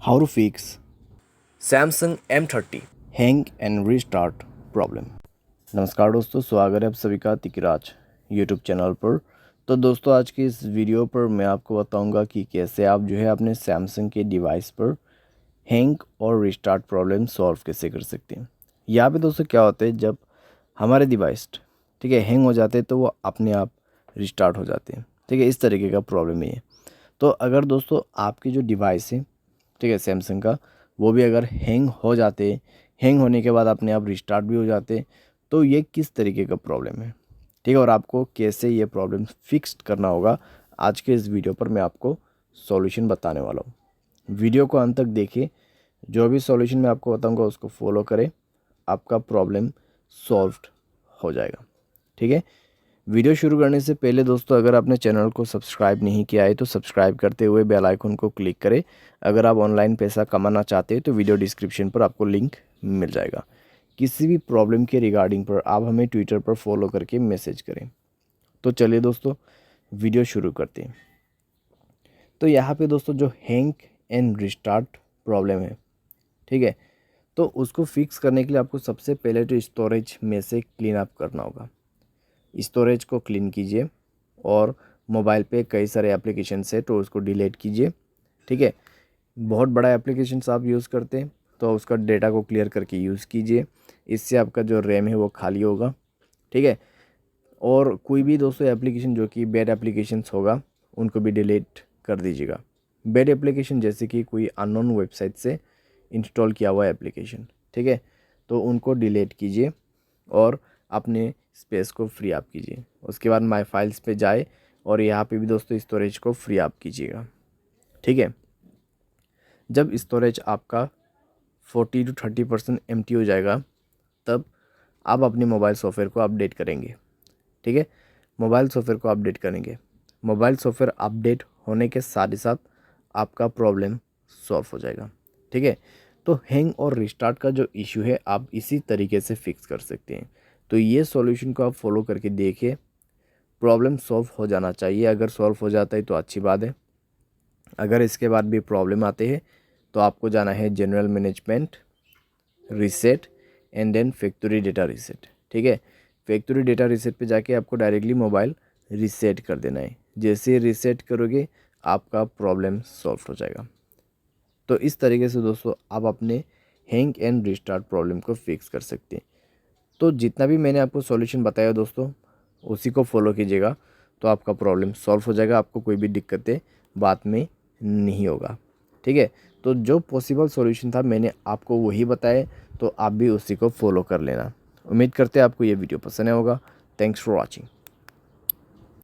How to fix Samsung M30। hang and restart problem। नमस्कार दोस्तों, स्वागत है आप सभी का तिकराज यूट्यूब चैनल पर। तो दोस्तों, आज की इस वीडियो पर मैं आपको बताऊंगा कि कैसे आप जो है अपने सैमसंग के डिवाइस पर हैंग और रिस्टार्ट प्रॉब्लम सॉल्व कैसे कर सकते हैं। यहाँ पे दोस्तों क्या होता है, जब हमारे डिवाइस ठीक है हैंग हो जाते हैं तो वो अपने आप रिस्टार्ट हो जाते हैं। ठीक है, इस तरीके का प्रॉब्लम है ये। तो अगर दोस्तों आपकी जो डिवाइस है, ठीक है सैमसंग का, वो भी अगर हैंग हो जाते, हैंग होने के बाद अपने आप रिस्टार्ट भी हो जाते, तो ये किस तरीके का प्रॉब्लम है, ठीक है, और आपको कैसे ये प्रॉब्लम फिक्स करना होगा, आज के इस वीडियो पर मैं आपको सॉल्यूशन बताने वाला हूँ। वीडियो को अंत तक देखिए, जो भी सॉल्यूशन मैं आपको बताऊँगा उसको फॉलो करें, आपका प्रॉब्लम सॉल्व हो जाएगा। ठीक है, वीडियो शुरू करने से पहले दोस्तों, अगर आपने चैनल को सब्सक्राइब नहीं किया है तो सब्सक्राइब करते हुए बेल आइकन को क्लिक करें। अगर आप ऑनलाइन पैसा कमाना चाहते हैं तो वीडियो डिस्क्रिप्शन पर आपको लिंक मिल जाएगा। किसी भी प्रॉब्लम के रिगार्डिंग पर आप हमें ट्विटर पर फॉलो करके मैसेज करें। तो चलिए दोस्तों, वीडियो शुरू करते हैं। तो यहाँ पे दोस्तों जो हैंग एंड रिस्टार्ट प्रॉब्लम है, ठीक है, तो उसको फिक्स करने के लिए आपको सबसे पहले तो स्टोरेज में से क्लीन अप करना होगा। स्टोरेज को क्लीन कीजिए और मोबाइल पे कई सारे एप्लीकेशंस है तो उसको डिलीट कीजिए। ठीक है, बहुत बड़ा एप्लीकेशंस आप यूज़ करते हैं तो उसका डेटा को क्लियर करके यूज़ कीजिए, इससे आपका जो रैम है वो खाली होगा। ठीक है, और कोई भी दोस्तों एप्लीकेशन जो कि बैड एप्लीकेशंस होगा उनको भी डिलीट कर दीजिएगा। बैड एप्लीकेशन जैसे कि कोई अननोन वेबसाइट से इंस्टॉल किया हुआ एप्लीकेशन, ठीक है, तो उनको डिलीट कीजिए और अपने स्पेस को फ्री अप कीजिए। उसके बाद माय फाइल्स पे जाए और यहाँ पे भी दोस्तों स्टोरेज को फ्री अप कीजिएगा। ठीक है, जब स्टोरेज आपका 40 to 30% एम्प्टी हो जाएगा, तब आप अपने मोबाइल सॉफ्टवेयर को अपडेट करेंगे। ठीक है, मोबाइल सॉफ्टवेयर को अपडेट करेंगे। मोबाइल सॉफ्टवेयर अपडेट होने के साथ ही साथ आपका प्रॉब्लम सॉल्व हो जाएगा। ठीक है, तो हैंग और रिस्टार्ट का जो इशू है आप इसी तरीके से फिक्स कर सकते हैं। तो ये सॉल्यूशन को आप फॉलो करके देखिए, प्रॉब्लम सॉल्व हो जाना चाहिए। अगर सॉल्व हो जाता है तो अच्छी बात है। अगर इसके बाद भी प्रॉब्लम आते हैं तो आपको जाना है general management, reset and then factory data reset. ठीक है, फैक्ट्री डेटा रीसेट पे जाके आपको डायरेक्टली मोबाइल रीसेट कर देना है। जैसे रीसेट करोगे आपका प्रॉब्लम सॉल्व हो जाएगा। तो इस तरीके से दोस्तों आप अपने हैंग एंड रिस्टार्ट प्रॉब्लम को फिक्स कर सकते हैं। तो जितना भी मैंने आपको सॉल्यूशन बताया दोस्तों, उसी को फॉलो कीजिएगा तो आपका प्रॉब्लम सॉल्व हो जाएगा। आपको कोई भी दिक्कतें बाद में नहीं होगा। ठीक है, तो जो पॉसिबल सॉल्यूशन था मैंने आपको वही बताया, तो आप भी उसी को फॉलो कर लेना। उम्मीद करते हैं आपको ये वीडियो पसंद आया होगा। Thanks for watching.